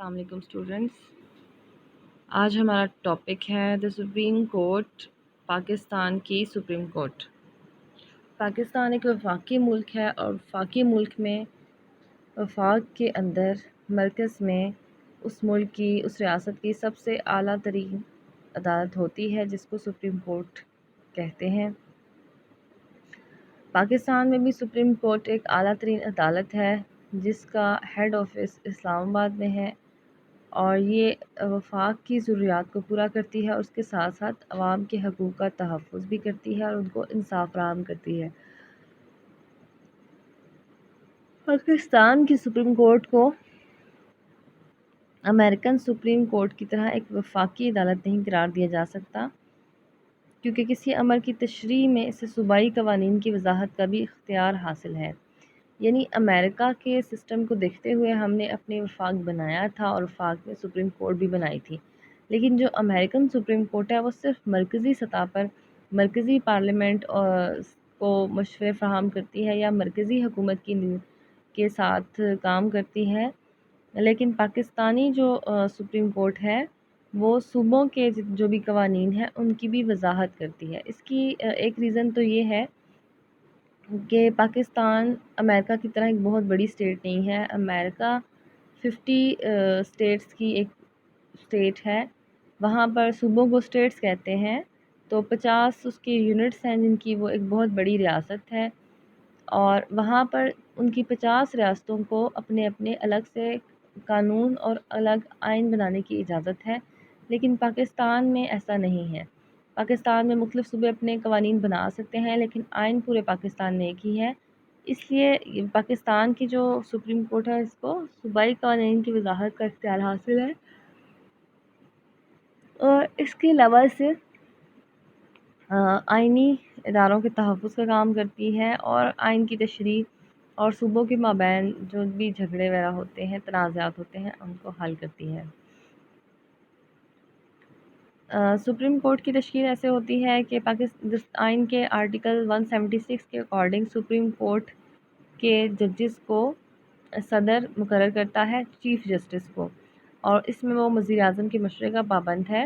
السلام علیکم اسٹوڈنٹس. آج ہمارا ٹاپک ہے دا سپریم کورٹ. پاکستان کی سپریم کورٹ. پاکستان ایک وفاقی ملک ہے اور وفاقی ملک میں وفاق کے اندر مرکز میں اس ملک کی اس ریاست کی سب سے اعلیٰ ترین عدالت ہوتی ہے جس کو سپریم کورٹ کہتے ہیں. پاکستان میں بھی سپریم کورٹ ایک اعلیٰ ترین عدالت ہے جس کا ہیڈ آفس اسلام آباد میں ہے اور یہ وفاق کی ضروریات کو پورا کرتی ہے اور اس کے ساتھ ساتھ عوام کے حقوق کا تحفظ بھی کرتی ہے اور ان کو انصاف فراہم کرتی ہے. پاکستان کی سپریم کورٹ کو امریکن سپریم کورٹ کی طرح ایک وفاقی عدالت نہیں قرار دیا جا سکتا کیونکہ کسی امر کی تشریح میں اسے صوبائی قوانین کی وضاحت کا بھی اختیار حاصل ہے. یعنی امریکہ کے سسٹم کو دیکھتے ہوئے ہم نے اپنے وفاق بنایا تھا اور وفاق میں سپریم کورٹ بھی بنائی تھی، لیکن جو امریکن سپریم کورٹ ہے وہ صرف مرکزی سطح پر مرکزی پارلیمنٹ کو مشورے فراہم کرتی ہے یا مرکزی حکومت کے ساتھ کام کرتی ہے. لیکن پاکستانی جو سپریم کورٹ ہے وہ صوبوں کے جو بھی قوانین ہیں ان کی بھی وضاحت کرتی ہے. اس کی ایک ریزن تو یہ ہے کہ پاکستان امریکہ کی طرح ایک بہت بڑی اسٹیٹ نہیں ہے. امریکہ 50 اسٹیٹس کی ایک اسٹیٹ ہے. وہاں پر صوبوں کو اسٹیٹس کہتے ہیں، تو 50 اس کے یونٹس ہیں جن کی وہ ایک بہت بڑی ریاست ہے اور وہاں پر ان کی 50 ریاستوں کو اپنے اپنے الگ سے قانون اور الگ آئین بنانے کی اجازت ہے. لیکن پاکستان میں ایسا نہیں ہے. پاکستان میں مختلف صوبے اپنے قوانین بنا سکتے ہیں لیکن آئین پورے پاکستان میں ایک ہی ہے. اس لیے پاکستان کی جو سپریم کورٹ ہے اس کو صوبائی قوانین کی وضاحت کا اختیار حاصل ہے اور اس کے علاوہ سے آئینی اداروں کے تحفظ کا کام کرتی ہے اور آئین کی تشریح اور صوبوں کے مابین جو بھی جھگڑے وغیرہ ہوتے ہیں، تنازعات ہوتے ہیں، ان کو حل کرتی ہے. سپریم کورٹ کی تشکیل ایسے ہوتی ہے کہ آئین کے آرٹیکل 176 کے اکارڈنگ سپریم کورٹ کے ججز کو صدر مقرر کرتا ہے، چیف جسٹس کو، اور اس میں وہ وزیر اعظم کے مشورے کا پابند ہے.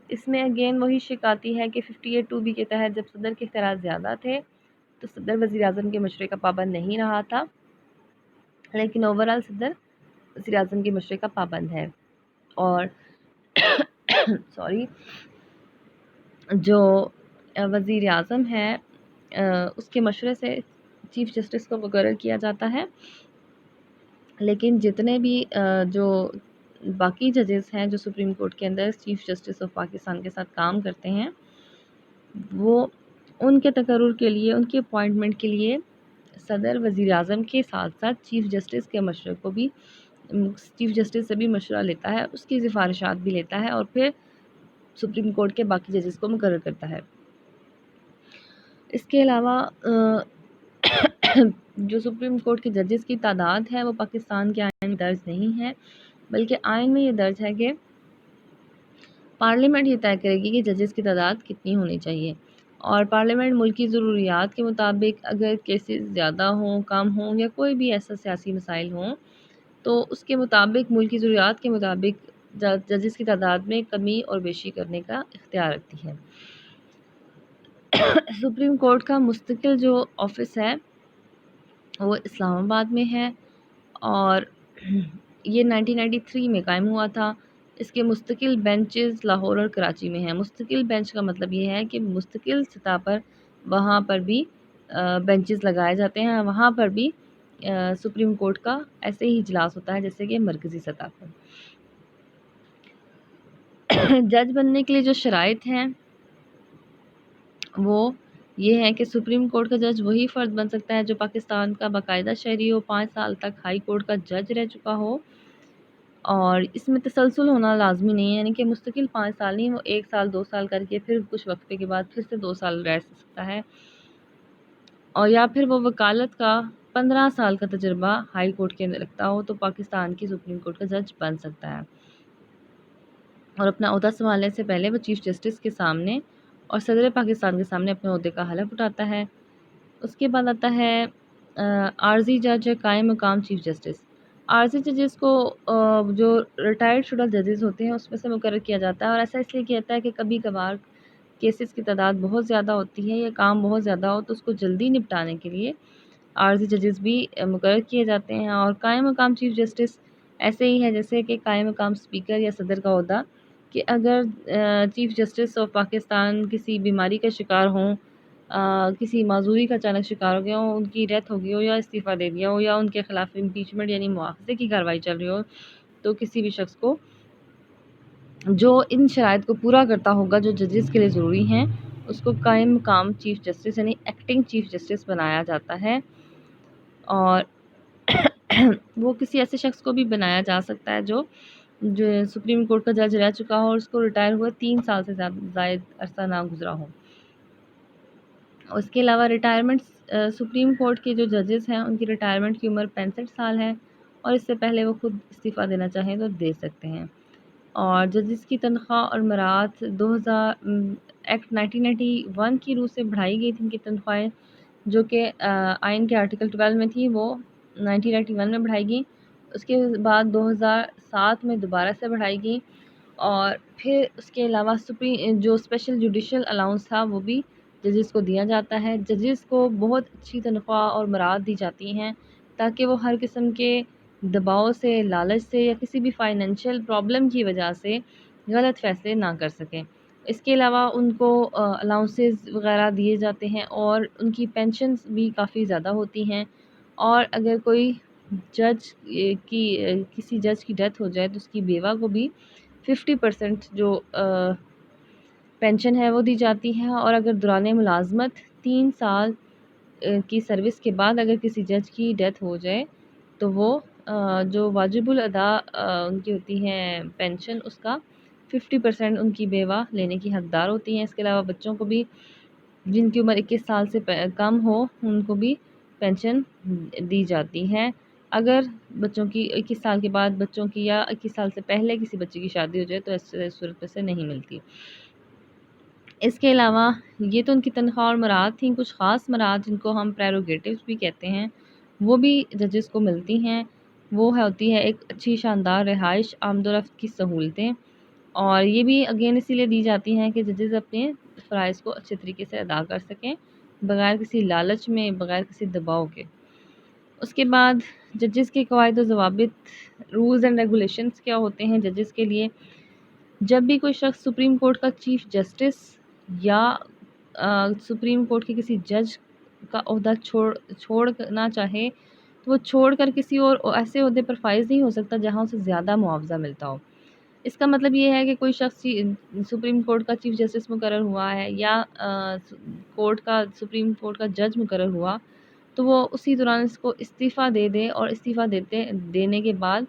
اس میں اگین وہی شک آتی ہے کہ 58(2)B کے تحت جب صدر کے اختیارات زیادہ تھے تو صدر وزیر اعظم کے مشورے کا پابند نہیں رہا تھا، لیکن اوورال صدر وزیر اعظم کے مشورے کا پابند ہے. اور جو وزیر اعظم ہے اس کے مشورے سے چیف جسٹس کو مقرر کیا جاتا ہے. لیکن جتنے بھی جو باقی ججز ہیں جو سپریم کورٹ کے اندر چیف جسٹس آف پاکستان کے ساتھ کام کرتے ہیں، وہ ان کے تقرر کے لیے، ان کی اپوائنٹمنٹ کے لیے صدر وزیر اعظم کے ساتھ ساتھ چیف جسٹس کے مشورے کو بھی، چیف جسٹس سے بھی مشورہ لیتا ہے، اس کی سفارشات بھی لیتا ہے اور پھر سپریم کورٹ کے باقی ججز کو مقرر کرتا ہے. اس کے علاوہ جو سپریم کورٹ کے ججز کی تعداد ہے وہ پاکستان کے آئین میں درج نہیں ہے، بلکہ آئین میں یہ درج ہے کہ پارلیمنٹ یہ طے کرے گی کہ ججز کی تعداد کتنی ہونی چاہیے، اور پارلیمنٹ ملکی ضروریات کے مطابق اگر کیسز زیادہ ہوں، کم ہوں یا کوئی بھی ایسا سیاسی مسائل ہوں تو اس کے مطابق ملکی ضروریات کے مطابق ججز کی تعداد میں کمی اور بیشی کرنے کا اختیار رکھتی ہے. سپریم کورٹ کا مستقل جو آفس ہے وہ اسلام آباد میں ہے اور یہ 1993 میں قائم ہوا تھا. اس کے مستقل بینچز لاہور اور کراچی میں ہیں. مستقل بینچ کا مطلب یہ ہے کہ مستقل سطح پر وہاں پر بھی بینچز لگائے جاتے ہیں، وہاں پر بھی سپریم کورٹ کا ایسے ہی اجلاس ہوتا ہے جیسے کہ مرکزی سطح پر. جج بننے کے لیے جو شرائط ہیں وہ یہ ہے کہ سپریم کورٹ کا جج وہی فرد بن سکتا ہے جو پاکستان کا باقاعدہ شہری ہو، 5 سال تک ہائی کورٹ کا جج رہ چکا ہو، اور اس میں تسلسل ہونا لازمی نہیں ہے، یعنی کہ مستقل 5 سال نہیں، وہ 1 سال 2 سال کر کے پھر کچھ وقفے کے بعد پھر سے 2 سال رہ سکتا ہے، اور یا پھر وہ وکالت کا 15 سال کا تجربہ ہائی کورٹ کے اندر رکھتا ہو تو پاکستان کی سپریم کورٹ کا جج بن سکتا ہے. اور اپنا عہدہ سنبھالنے سے پہلے وہ چیف جسٹس کے سامنے اور صدر پاکستان کے سامنے اپنے عہدے کا حلف اٹھاتا ہے. اس کے بعد آتا ہے عارضی جج یا قائم مقام چیف جسٹس. عارضی ججز کو جو ریٹائرڈ شدہ ججز ہوتے ہیں اس میں سے مقرر کیا جاتا ہے، اور ایسا اس لیے کیا جاتا ہے کہ کبھی کبھار کیسز کی تعداد بہت زیادہ ہوتی ہے یا کام بہت زیادہ ہو تو اس کو جلدی نپٹانے کے لیے عارضی ججز بھی مقرر کیے جاتے ہیں۔ اور قائم مقام چیف جسٹس ایسے ہی ہے جیسے کہ قائم مقام اسپیکر یا صدر کا عہدہ، کہ اگر چیف جسٹس آف پاکستان کسی بیماری کا شکار ہوں، کسی معذوری کا اچانک شکار ہو گیا ہو، ان کی ڈیتھ ہو گئی ہو یا استعفیٰ دے دیا ہو، یا ان کے خلاف امپیچمنٹ یعنی مواخذے کی کارروائی چل رہی ہو، تو کسی بھی شخص کو جو ان شرائط کو پورا کرتا ہوگا جو ججز کے لیے ضروری ہیں، اس کو قائم مقام چیف جسٹس یعنی ایکٹنگ چیف جسٹس بنایا جاتا ہے۔ اور وہ کسی ایسے شخص کو بھی بنایا جا سکتا ہے جو سپریم کورٹ کا جج رہ چکا ہو اور اس کو ریٹائر ہوئے 3 سال سے زائد عرصہ نہ گزرا ہو۔ اس کے علاوہ ریٹائرمنٹ سپریم کورٹ کے جو ججز ہیں ان کی ریٹائرمنٹ کی عمر 65 سال ہے، اور اس سے پہلے وہ خود استعفیٰ دینا چاہیں تو دے سکتے ہیں۔ اور ججز کی تنخواہ اور مراعات 2000 ایکٹ 1991 کی روح سے بڑھائی گئی تھی ان کی تنخواہیں، جو کہ آئین کے آرٹیکل 12 میں تھی، وہ 1991 میں بڑھائی گئی۔ اس کے بعد 2007 میں دوبارہ سے بڑھائی گئی، اور پھر اس کے علاوہ جو اسپیشل جوڈیشل الاؤنس تھا وہ بھی ججز کو دیا جاتا ہے۔ ججز کو بہت اچھی تنخواہ اور مراعات دی جاتی ہیں تاکہ وہ ہر قسم کے دباؤ سے، لالچ سے یا کسی بھی فائنینشیل پرابلم کی وجہ سے غلط فیصلے نہ کر سکیں۔ اس کے علاوہ ان کو الاؤنسز وغیرہ دیے جاتے ہیں، اور ان کی پینشنز بھی کافی زیادہ ہوتی ہیں۔ اور اگر کوئی کسی جج کی ڈیتھ ہو جائے تو اس کی بیوہ کو بھی 50% جو پینشن ہے وہ دی جاتی ہے۔ اور اگر دوران ملازمت 3 سال کی سروس کے بعد اگر کسی جج کی ڈیتھ ہو جائے تو وہ جو واجب الادا ان کی ہوتی ہے پینشن، اس کا 50% ان کی بیوہ لینے کی حقدار ہوتی ہیں۔ اس کے علاوہ بچوں کو بھی جن کی عمر 21 سال سے کم ہو ان کو بھی پینشن دی جاتی ہے۔ اگر بچوں کی 21 سال کے بعد بچوں کی یا 21 سال سے پہلے کسی بچے کی شادی ہو جائے تو اس صورت سے نہیں ملتی۔ اس کے علاوہ یہ تو ان کی تنخواہ اور مراعات تھیں، کچھ خاص مراعات جن کو ہم پریروگیٹیوز بھی کہتے ہیں وہ بھی ججز کو ملتی ہیں۔ وہ ہوتی ہے ایک اچھی شاندار رہائش، آمد و رفت کی سہولتیں، اور یہ بھی اگین اسی لیے دی جاتی ہیں کہ ججز اپنے فرائض کو اچھے طریقے سے ادا کر سکیں بغیر کسی لالچ میں، بغیر کسی دباؤ کے۔ اس کے بعد ججز کے قواعد و ضوابط، رولز اینڈ ریگولیشنز کیا ہوتے ہیں ججز کے لیے۔ جب بھی کوئی شخص سپریم کورٹ کا چیف جسٹس یا سپریم کورٹ کے کسی جج کا عہدہ چھوڑنا چاہے تو وہ چھوڑ کر کسی اور ایسے عہدے پر فائز نہیں ہو سکتا جہاں اسے زیادہ معاوضہ ملتا ہو۔ اس کا مطلب یہ ہے کہ کوئی شخص سپریم کورٹ کا چیف جسٹس مقرر ہوا ہے یا سپریم کورٹ کا جج مقرر ہوا تو وہ اسی دوران اس کو استعفیٰ دے دے، اور استعفیٰ دینے کے بعد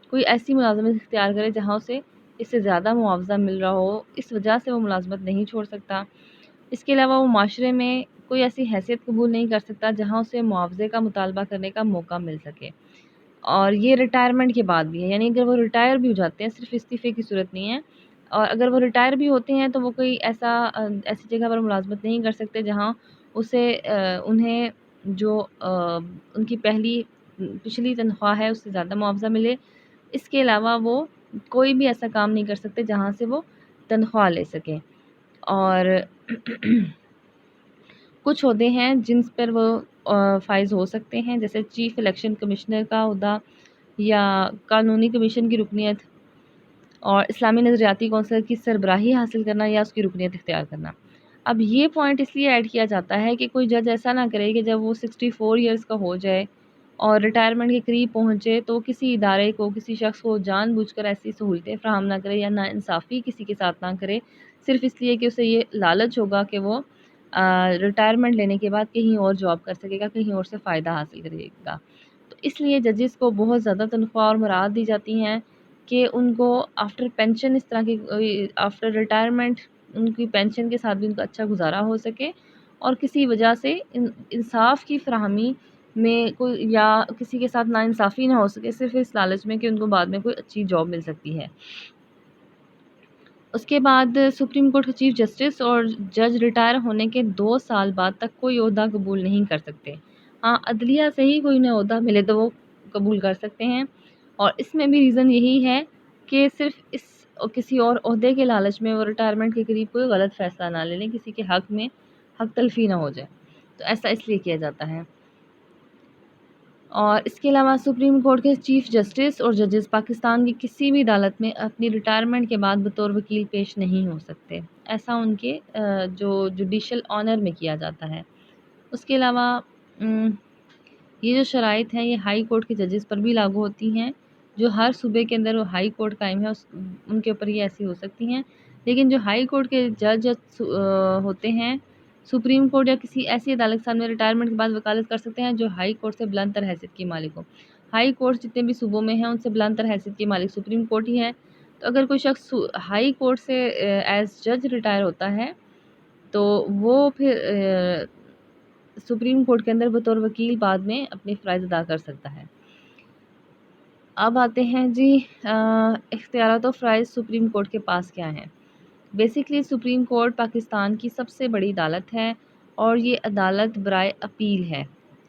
کوئی ایسی ملازمت اختیار کرے جہاں اسے اس سے زیادہ معاوضہ مل رہا ہو، اس وجہ سے وہ ملازمت نہیں چھوڑ سکتا۔ اس کے علاوہ وہ معاشرے میں کوئی ایسی حیثیت قبول نہیں کر سکتا جہاں اسے معاوضے کا مطالبہ کرنے کا موقع مل سکے۔ اور یہ ریٹائرمنٹ کے بعد بھی ہے، یعنی اگر وہ ریٹائر بھی ہو جاتے ہیں، صرف استعفے کی صورت نہیں ہے، اور اگر وہ ریٹائر بھی ہوتے ہیں تو وہ کوئی ایسی جگہ پر ملازمت نہیں کر سکتے جہاں انہیں جو ان کی پچھلی تنخواہ ہے اس سے زیادہ معاوضہ ملے۔ اس کے علاوہ وہ کوئی بھی ایسا کام نہیں کر سکتے جہاں سے وہ تنخواہ لے سکیں۔ اور کچھ عہدے ہیں جن پر وہ فائز ہو سکتے ہیں، جیسے چیف الیکشن کمشنر کا عہدہ، یا قانونی کمیشن کی رکنیت، اور اسلامی نظریاتی کونسل کی سربراہی حاصل کرنا یا اس کی رکنیت اختیار کرنا۔ اب یہ پوائنٹ اس لیے ایڈ کیا جاتا ہے کہ کوئی جج ایسا نہ کرے کہ جب وہ 64 ایئرس کا ہو جائے اور ریٹائرمنٹ کے قریب پہنچے تو کسی ادارے کو، کسی شخص کو جان بوجھ کر ایسی سہولتیں فراہم نہ کرے یا ناانصافی کسی کے ساتھ نہ کرے، صرف اس لیے کہ اسے یہ لالچ ہوگا کہ وہ ریٹائرمنٹ لینے کے بعد کہیں اور جاب کر سکے گا، کہیں اور سے فائدہ حاصل کرے گا۔ تو اس لیے ججز کو بہت زیادہ تنخواہ اور مراعات دی جاتی ہیں کہ ان کو آفٹر پینشن، اس طرح کی آفٹر ریٹائرمنٹ ان کی پینشن کے ساتھ بھی ان کا اچھا گزارا ہو سکے، اور کسی وجہ سے انصاف کی فراہمی میں کوئی یا کسی کے ساتھ ناانصافی نہ ہو سکے، صرف اس لالچ میں کہ ان کو بعد میں کوئی اچھی جاب مل سکتی ہے۔ اس کے بعد سپریم کورٹ کے چیف جسٹس اور جج ریٹائر ہونے کے 2 سال بعد تک کوئی عہدہ قبول نہیں کر سکتے۔ ہاں، عدلیہ سے ہی کوئی انہیں عہدہ ملے تو وہ قبول کر سکتے ہیں، اور اس میں بھی ریزن یہی ہے کہ صرف اس کسی اور عہدے کے لالچ میں وہ ریٹائرمنٹ کے قریب کوئی غلط فیصلہ نہ لے لیں، کسی کے حق میں حق تلفی نہ ہو جائے، تو ایسا اس لیے کیا جاتا ہے۔ اور اس کے علاوہ سپریم کورٹ کے چیف جسٹس اور ججز پاکستان کی کسی بھی عدالت میں اپنی ریٹائرمنٹ کے بعد بطور وکیل پیش نہیں ہو سکتے، ایسا ان کے جو جوڈیشل آنر میں کیا جاتا ہے۔ اس کے علاوہ یہ جو شرائط ہیں یہ ہائی کورٹ کے ججز پر بھی لاگو ہوتی ہیں، جو ہر صوبے کے اندر وہ ہائی کورٹ قائم ہے ان کے اوپر یہ ایسی ہو سکتی ہیں، لیکن جو ہائی کورٹ کے جج ہوتے ہیں سپریم کورٹ یا کسی ایسی عدالت کے سامنے ریٹائرمنٹ کے بعد وکالت کر سکتے ہیں جو ہائی کورٹ سے بلند تر حیثیت کی مالک ہو۔ ہائی کورٹ جتنے بھی صوبوں میں ہیں ان سے بلند تر حیثیت کی مالک سپریم کورٹ ہی ہے، تو اگر کوئی شخص ہائی کورٹ سے ایز جج ریٹائر ہوتا ہے تو وہ پھر سپریم کورٹ کے اندر بطور وکیل بعد میں اپنے فرائض ادا کر سکتا ہے۔ اب آتے ہیں جی اختیارات و فرائض سپریم کورٹ کے پاس کیا ہیں۔ بیسیکلی سپریم کورٹ پاکستان کی سب سے بڑی عدالت ہے اور یہ عدالت برائے اپیل ہے۔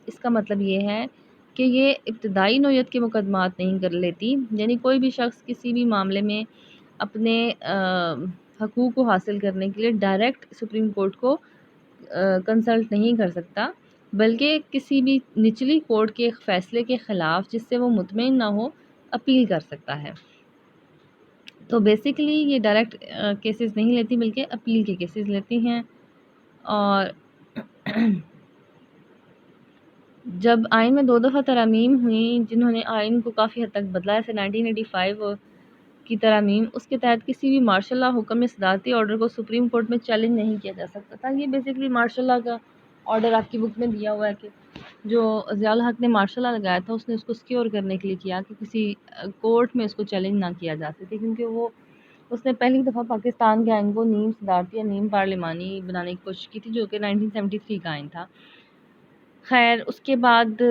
اس کا مطلب یہ ہے کہ یہ ابتدائی نوعیت کے مقدمات نہیں کر لیتی، یعنی کوئی بھی شخص کسی بھی معاملے میں اپنے حقوق کو حاصل کرنے کے لیے ڈائریکٹ سپریم کورٹ کو کنسلٹ نہیں کر سکتا، بلکہ کسی بھی نچلی کورٹ کے فیصلے کے خلاف جس سے وہ مطمئن نہ ہو اپیل کر سکتا ہے۔ تو بیسیکلی یہ ڈائریکٹ کیسز نہیں لیتی بلکہ اپیل کے کیسز لیتی ہیں۔ اور جب آئین میں 2 دفعہ ترامیم ہوئیں جنہوں نے آئین کو کافی حد تک بدلا، جیسے 1985 کی ترامیم، اس کے تحت کسی بھی مارشل لا حکم میں صدارتی آرڈر کو سپریم کورٹ میں چیلنج نہیں کیا جا سکتا تھا۔ یہ بیسیکلی مارشل لا کا آرڈر آپ کی بک میں دیا ہوا ہے کہ جو ضیاء الحق نے مارشل لا لگایا تھا اس نے اس کو سیکیور کرنے کے لیے کیا کہ کسی کورٹ میں اس کو چیلنج نہ کیا جا سکے، کیونکہ اس نے پہلی دفعہ پاکستان کے آئین کو نیم صدارتی یا نیم پارلیمانی بنانے کی کوشش کی تھی، جو کہ 1973 کا آئین تھا۔ خیر، اس کے بعد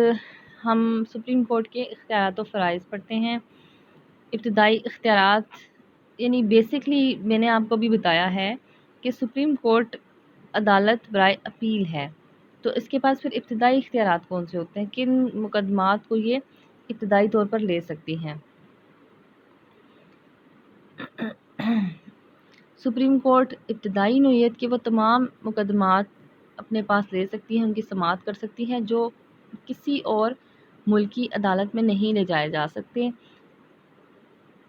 ہم سپریم کورٹ کے اختیارات و فرائض پڑھتے ہیں۔ ابتدائی اختیارات، یعنی بیسکلی میں نے آپ کو بھی بتایا ہے کہ سپریم کورٹ عدالت برائے اپیل ہے، تو اس کے پاس پھر ابتدائی اختیارات کون سے ہوتے ہیں، کن مقدمات کو یہ ابتدائی طور پر لے سکتی ہیں۔ سپریم کورٹ ابتدائی نوعیت کے وہ تمام مقدمات اپنے پاس لے سکتی ہے، ان کی سماعت کر سکتی ہے جو کسی اور ملکی عدالت میں نہیں لے جائے جا سکتے،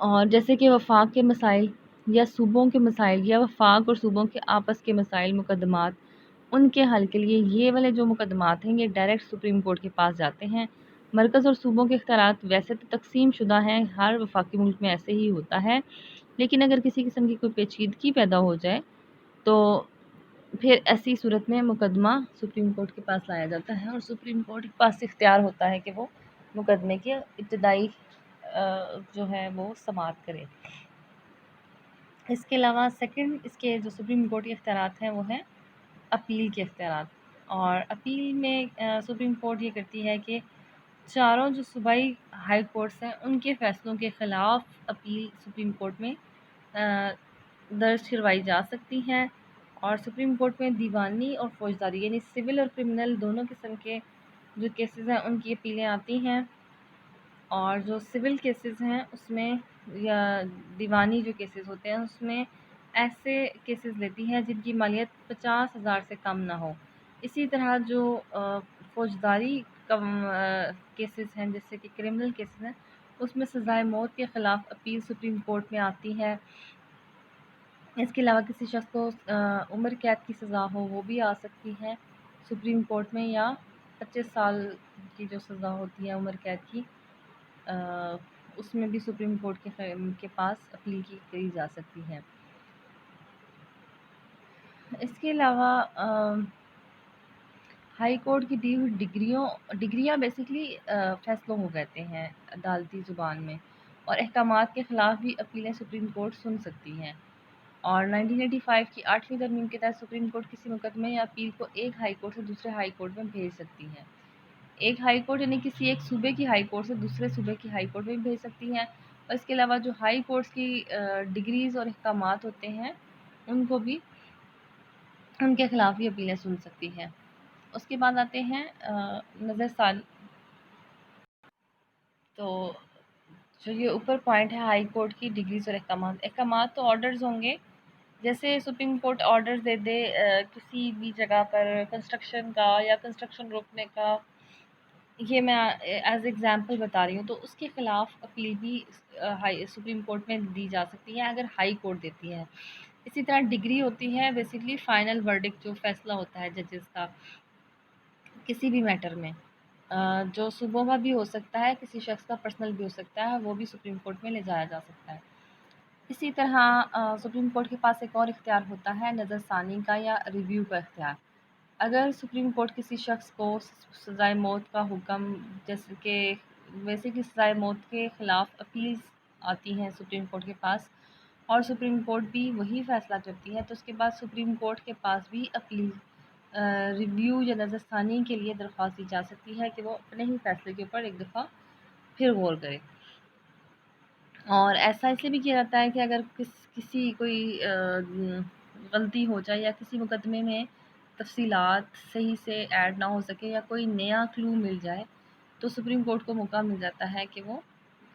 اور جیسے کہ وفاق کے مسائل یا صوبوں کے مسائل یا وفاق اور صوبوں کے آپس کے مسائل مقدمات، ان کے حل کے لیے یہ والے جو مقدمات ہیں یہ ڈائریکٹ سپریم کورٹ کے پاس جاتے ہیں۔ مرکز اور صوبوں کے اختیارات ویسے تو تقسیم شدہ ہیں، ہر وفاقی ملک میں ایسے ہی ہوتا ہے، لیکن اگر کسی قسم کی کوئی پیچیدگی پیدا ہو جائے تو پھر ایسی صورت میں مقدمہ سپریم کورٹ کے پاس لایا جاتا ہے اور سپریم کورٹ کے پاس اختیار ہوتا ہے کہ وہ مقدمے کے ابتدائی جو ہے وہ سماعت کرے۔ اس کے علاوہ سیکنڈ اس کے جو سپریم کورٹ کے اختیارات ہیں وہ ہیں اپیل کے اختیارات، اور اپیل میں سپریم کورٹ یہ کرتی ہے کہ چاروں جو صوبائی ہائی کورٹس ہیں ان کے فیصلوں کے خلاف اپیل سپریم کورٹ میں درج کروائی جا سکتی ہیں، اور سپریم کورٹ میں دیوانی اور فوجداری یعنی سول اور کرمنل دونوں قسم کے جو کیسز ہیں ان کی اپیلیں آتی ہیں، اور جو سول کیسز ہیں اس میں یا دیوانی جو کیسز ہوتے ہیں اس میں ایسے کیسز لیتی ہیں جن کی مالیت 50,000 سے کم نہ ہو۔ اسی طرح جو فوجداری کیسز ہیں جیسے کہ کرمنل کیسز ہیں اس میں سزائے موت کے خلاف اپیل سپریم کورٹ میں آتی ہے۔ اس کے علاوہ کسی شخص کو عمر قید کی سزا ہو وہ بھی آ سکتی ہے سپریم کورٹ میں، یا 25 سال کی جو سزا ہوتی ہے عمر قید کی اس میں بھی سپریم کورٹ کے پاس اپیل کی جا سکتی ہے۔ اس کے علاوہ ہائی کورٹ کی دی ہوئی ڈگریاں بیسیکلی فیصلوں کو کہتے ہیں عدالتی زبان میں، اور احکامات کے خلاف بھی اپیلیں سپریم کورٹ سن سکتی ہیں۔ اور 1985 کی 8ویں ترمیم کے تحت سپریم کورٹ کسی مقدمے یا اپیل کو ایک ہائی کورٹ سے دوسرے ہائی کورٹ میں بھیج سکتی ہے۔ ایک ہائی کورٹ یعنی کسی ایک صوبے کی ہائی کورٹ سے دوسرے صوبے کی ہائی کورٹ میں بھی بھیج سکتی ہے، اور اس کے علاوہ جو ہائی کورٹس کی ڈگریز اور احکامات ہوتے ہیں ان کو بھی ان کے خلاف بھی اپیلیں سن سکتی ہے۔ اس کے بعد آتے ہیں نظر ثانی، تو جو یہ اوپر پوائنٹ ہے ہائی کورٹ کی ڈگریز اور احکامات، احکامات تو آرڈرز ہوں گے، جیسے سپریم کورٹ آرڈر دے دے کسی بھی جگہ پر کنسٹرکشن کا یا کنسٹرکشن روکنے کا، یہ میں ایز ایگزامپل بتا رہی ہوں، تو اس کے خلاف اپیل بھی سپریم کورٹ میں دی جا سکتی ہے اگر ہائی کورٹ دیتی ہے۔ اسی طرح ڈگری ہوتی ہے بیسیکلی فائنل ورڈکٹ، جو فیصلہ ہوتا ہے ججز کا کسی بھی میٹر میں، جو صوبوں کا بھی ہو سکتا ہے، کسی شخص کا پرسنل بھی ہو سکتا ہے، وہ بھی سپریم کورٹ میں لے جایا جا سکتا ہے۔ اسی طرح سپریم کورٹ کے پاس ایک اور اختیار ہوتا ہے نظر ثانی کا یا ریویو کا اختیار۔ اگر سپریم کورٹ کسی شخص کو سزائے موت کا حکم، جیسے کہ ویسے کہ سزائے موت کے خلاف اپیلز آتی ہیں سپریم کورٹ کے پاس، اور سپریم کورٹ بھی وہی فیصلہ کرتی ہے، تو اس کے بعد سپریم کورٹ کے پاس بھی اپیل ریویو یا نظر ثانی کے لیے درخواست دی جا سکتی ہے کہ وہ اپنے ہی فیصلے کے اوپر ایک دفعہ پھر غور کرے۔ اور ایسا اس لیے بھی کیا جاتا ہے کہ اگر کسی کوئی غلطی ہو جائے یا کسی مقدمے میں تفصیلات صحیح سے ایڈ نہ ہو سکے یا کوئی نیا کلو مل جائے، تو سپریم کورٹ کو موقع مل جاتا ہے کہ وہ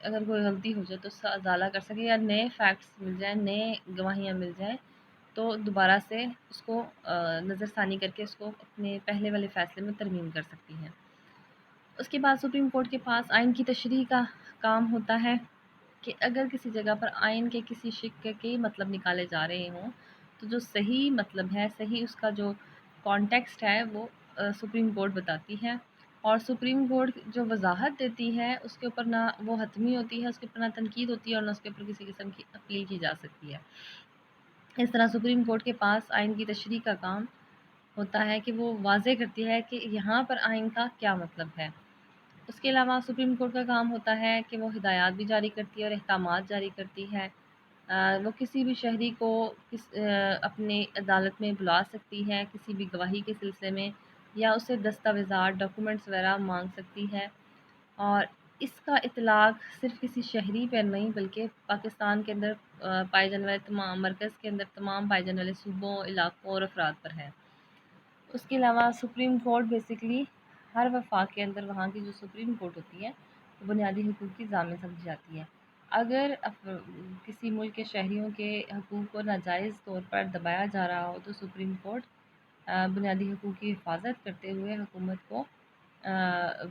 اگر کوئی غلطی ہو جائے تو اس کا ازالہ کر سکے، یا نئے فیکٹس مل جائیں، نئے گواہیاں مل جائیں، تو دوبارہ سے اس کو نظر ثانی کر کے اس کو اپنے پہلے والے فیصلے میں ترمیم کر سکتی ہیں۔ اس کے بعد سپریم کورٹ کے پاس آئین کی تشریح کا کام ہوتا ہے کہ اگر کسی جگہ پر آئین کے کسی شق کے مطلب نکالے جا رہے ہوں، تو جو صحیح مطلب ہے، صحیح اس کا جو کانٹیکسٹ ہے، وہ سپریم کورٹ بتاتی ہے، اور سپریم کورٹ جو وضاحت دیتی ہے اس کے اوپر نہ وہ حتمی ہوتی ہے، اس کے اوپر نہ تنقید ہوتی ہے اور نہ اس کے اوپر کسی قسم کی اپیل کی جا سکتی ہے۔ اس طرح سپریم کورٹ کے پاس آئین کی تشریح کا کام ہوتا ہے کہ وہ واضح کرتی ہے کہ یہاں پر آئین کا کیا مطلب ہے۔ اس کے علاوہ سپریم کورٹ کا کام ہوتا ہے کہ وہ ہدایات بھی جاری کرتی ہے اور احکامات جاری کرتی ہے۔ وہ کسی بھی شہری کو اپنے عدالت میں بلا سکتی ہے کسی بھی گواہی کے سلسلے میں، یا اسے دستاویزات، ڈاکومنٹس وغیرہ مانگ سکتی ہے، اور اس کا اطلاق صرف کسی شہری پر نہیں بلکہ پاکستان کے اندر پائے جانے والے تمام مرکز کے اندر تمام پائے جانے والے صوبوں، علاقوں اور افراد پر ہے۔ اس کے علاوہ سپریم کورٹ بیسیکلی ہر وفاق کے اندر وہاں کی جو سپریم کورٹ ہوتی ہے وہ بنیادی حقوق کی ضامن سمجھی جاتی ہے۔ اگر کسی ملک کے شہریوں کے حقوق کو ناجائز طور پر دبایا جا رہا ہو، تو سپریم کورٹ بنیادی حقوق کی حفاظت کرتے ہوئے حکومت کو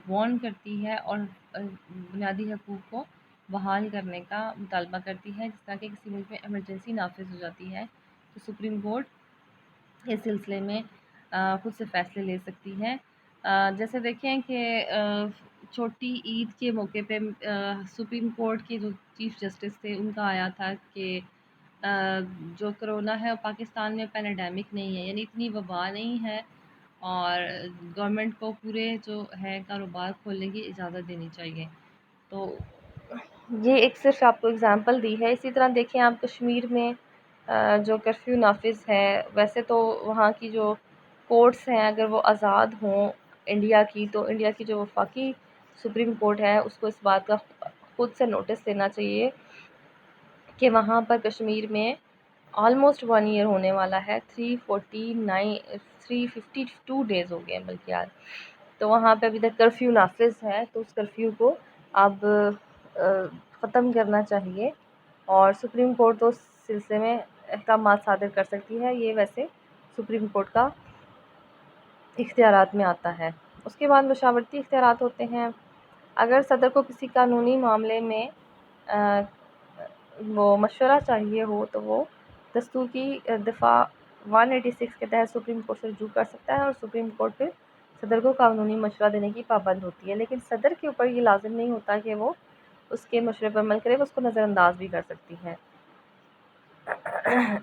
وارن کرتی ہے اور بنیادی حقوق کو بحال کرنے کا مطالبہ کرتی ہے۔ جس طرح کہ کسی ملک میں ایمرجنسی نافذ ہو جاتی ہے تو سپریم کورٹ اس سلسلے میں خود سے فیصلے لے سکتی ہے۔ جیسے دیکھیں کہ چھوٹی عید کے موقع پہ سپریم کورٹ کے جو چیف جسٹس تھے ان کا آیا تھا کہ جو کرونا ہے پاکستان میں پینیڈیمک نہیں ہے، یعنی اتنی وبا نہیں ہے، اور گورنمنٹ کو پورے جو ہے کاروبار کھولنے کی اجازت دینی چاہیے۔ تو یہ ایک صرف آپ کو اگزامپل دی ہے۔ اسی طرح دیکھیں آپ کشمیر میں جو کرفیو نافذ ہے، ویسے تو وہاں کی جو کورٹس ہیں اگر وہ آزاد ہوں انڈیا کی، تو انڈیا کی جو وفاقی سپریم کورٹ ہے اس کو اس بات کا خود سے نوٹس دینا چاہیے کہ وہاں پر کشمیر میں آلموسٹ 1 ایئر ہونے والا ہے، 352 ڈیز ہو گئے بلکہ آج، تو وہاں پہ ابھی تک کرفیو نافذ ہے، تو اس کرفیو کو اب ختم کرنا چاہیے، اور سپریم کورٹ تو اس سلسلے میں احکامات صادر کر سکتی ہے۔ یہ ویسے سپریم کورٹ کا اختیارات میں آتا ہے۔ اس کے بعد مشاورتی اختیارات ہوتے ہیں۔ اگر صدر کو کسی قانونی معاملے میں وہ مشورہ چاہیے ہو تو وہ دستور کی دفعہ 186 کے تحت سپریم کورٹ سے رجوع کر سکتا ہے، اور سپریم کورٹ پھر صدر کو قانونی مشورہ دینے کی پابند ہوتی ہے، لیکن صدر کے اوپر یہ لازم نہیں ہوتا کہ وہ اس کے مشورے پر عمل کرے، وہ اس کو نظر انداز بھی کر سکتی ہے۔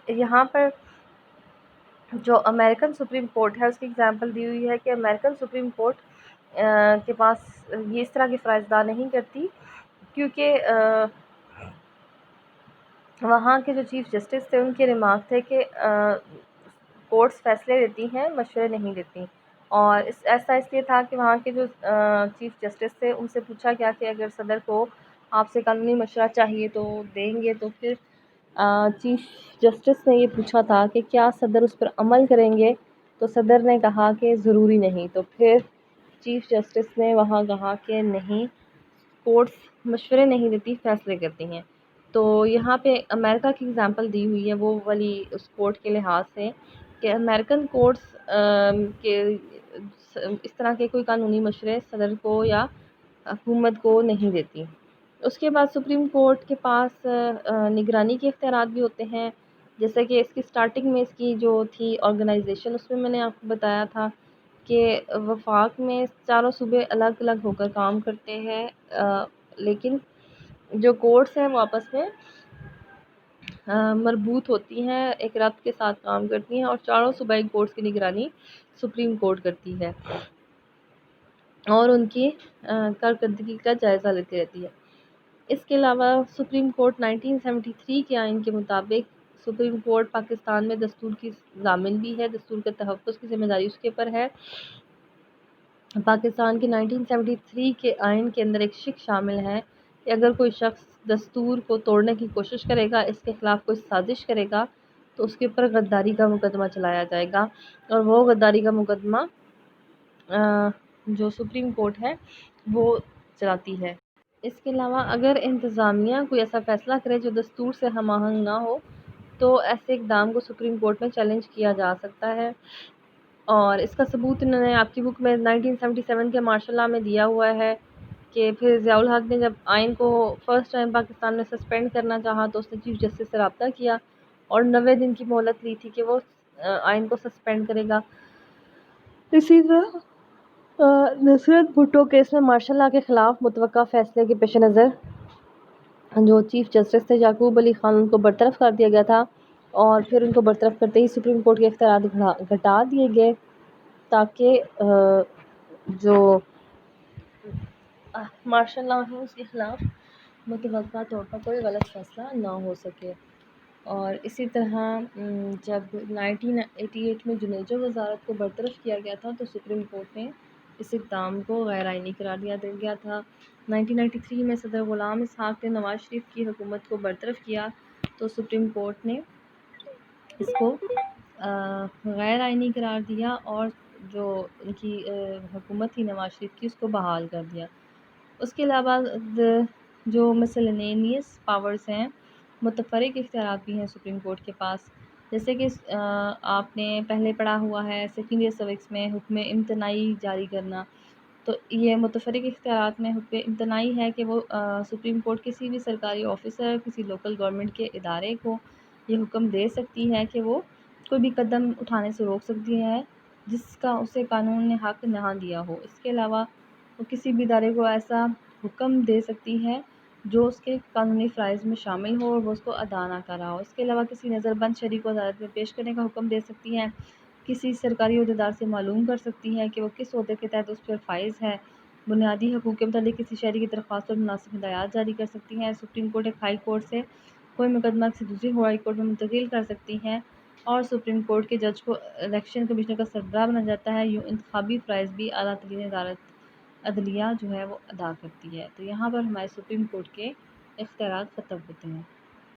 یہاں پر جو امریکن سپریم کورٹ ہے اس کی اگزامپل دی ہوئی ہے کہ امریکن سپریم کورٹ کے پاس یہ اس طرح کے فرائض ادا نہیں کرتی، کیونکہ وہاں کے جو چیف جسٹس تھے ان کے ریمارک تھے کہ کورٹس فیصلے دیتی ہیں، مشورے نہیں دیتی، اور ایسا اس لیے تھا کہ وہاں کے جو چیف جسٹس تھے ان سے پوچھا گیا کہ اگر صدر کو آپ سے قانونی مشورہ چاہیے تو دیں گے، تو پھر چیف جسٹس نے یہ پوچھا تھا کہ کیا صدر اس پر عمل کریں گے، تو صدر نے کہا کہ ضروری نہیں، تو پھر چیف جسٹس نے وہاں کہا کہ نہیں، کورٹس مشورے نہیں دیتی، فیصلے کرتی ہیں۔ تو یہاں پہ امریکہ کی اگزامپل دی ہوئی ہے وہ والی اس کورٹ کے لحاظ سے کہ امریکن کورٹس کے اس طرح کے کوئی قانونی مشورے صدر کو یا حکومت کو نہیں دیتی۔ اس کے بعد سپریم کورٹ کے پاس نگرانی کے اختیارات بھی ہوتے ہیں، جیسے کہ اس کی سٹارٹنگ میں اس کی جو تھی آرگنائزیشن، اس میں نے آپ کو بتایا تھا کہ وفاق میں چاروں صوبے الگ الگ ہو کر کام کرتے ہیں، لیکن جو کورٹس ہیں وہ آپس میں مربوط ہوتی ہیں، ایک ربط کے ساتھ کام کرتی ہیں، اور چاروں صوبائی کورٹس کی نگرانی سپریم کورٹ کرتی ہے اور ان کی کارکردگی کا جائزہ لیتی رہتی ہے۔ اس کے علاوہ سپریم کورٹ 1973 کے آئین کے مطابق سپریم کورٹ پاکستان میں دستور کی ضامن بھی ہے، دستور کے تحفظ کی ذمہ داری اس کے اوپر ہے۔ پاکستان کے 1973 کے آئین کے اندر ایک شق شامل ہے کہ اگر کوئی شخص دستور کو توڑنے کی کوشش کرے گا، اس کے خلاف کوئی سازش کرے گا، تو اس کے اوپر غداری کا مقدمہ چلایا جائے گا، اور وہ غداری کا مقدمہ جو سپریم کورٹ ہے وہ چلاتی ہے۔ اس کے علاوہ اگر انتظامیہ کوئی ایسا فیصلہ کرے جو دستور سے ہم آہنگ نہ ہو، تو ایسے اقدام کو سپریم کورٹ میں چیلنج کیا جا سکتا ہے، اور اس کا ثبوت انہوں نے آپ کی بک میں 1977 کے مارشل لاء میں دیا ہوا ہے کہ پھر ضیاء الحق نے جب آئین کو فرسٹ ٹائم پاکستان میں سسپینڈ کرنا چاہا تو اس نے چیف جسٹس سے رابطہ کیا اور 90 دن کی مہلت لی تھی کہ وہ آئین کو سسپینڈ کرے گا۔ اسی طرح نصرت بھٹو کیس میں مارشل لاء کے خلاف متوقع فیصلے کے پیش نظر جو چیف جسٹس تھے یعقوب علی خان، ان کو برطرف کر دیا گیا تھا، اور پھر ان کو برطرف کرتے ہی سپریم کورٹ کے اختیارات گھٹا دیے گئے تاکہ جو مارشل لاء ہے اس کے خلاف متوقع طور پر کوئی غلط فیصلہ نہ ہو سکے۔ اور اسی طرح جب 1988 میں جنیجو وزارت کو برطرف کیا گیا تھا تو سپریم کورٹ نے اس اقدام کو غیر آئینی قرار دیا گیا تھا۔ 1993 میں صدر غلام اسحاق نے نواز شریف کی حکومت کو برطرف کیا تو سپریم کورٹ نے اس کو غیر آئینی قرار دیا اور جو ان کی حکومت تھی نواز شریف کی اس کو بحال کر دیا۔ اس کے علاوہ جو مسلینیس پاورز ہیں، متفرق اختیارات بھی ہیں سپریم کورٹ کے پاس، جیسے کہ آپ نے پہلے پڑھا ہوا ہے سیکنڈ ایئر سوکس میں حکم امتناعی جاری کرنا۔ تو یہ متفرق اختیارات میں حکم امتناعی ہے کہ وہ سپریم کورٹ کسی بھی سرکاری آفیسر، کسی لوکل گورنمنٹ کے ادارے کو یہ حکم دے سکتی ہے کہ وہ کوئی بھی قدم اٹھانے سے روک سکتی ہے جس کا اسے قانون نے حق نہ دیا ہو۔ اس کے علاوہ وہ کسی بھی ادارے کو ایسا حکم دے سکتی ہے جو اس کے قانونی فرائض میں شامل ہو اور وہ اس کو ادا نہ کر رہا ہو۔ اس کے علاوہ کسی نظر بند شہری کو عدالت میں پیش کرنے کا حکم دے سکتی ہے، کسی سرکاری عہدیدار سے معلوم کر سکتی ہے کہ وہ کس عہدے کے تحت اس پر فائز ہے، بنیادی حقوق کے متعلق کسی شہری کی درخواست پر مناسب ہدایات جاری کر سکتی ہے۔ سپریم کورٹ ایک ہائی کورٹ سے کوئی مقدمہ کسی دوسری ہائی کورٹ میں منتقل کر سکتی ہے، اور سپریم کورٹ کے جج کو الیکشن کمیشنر کا سربراہ بنا جاتا ہے۔ یوں انتخابی فرائض بھی اعلیٰ ترین عدلیہ جو ہے وہ ادا کرتی ہے۔ تو یہاں پر ہمارے سپریم کورٹ کے اختیارات ختم ہوتے ہیں۔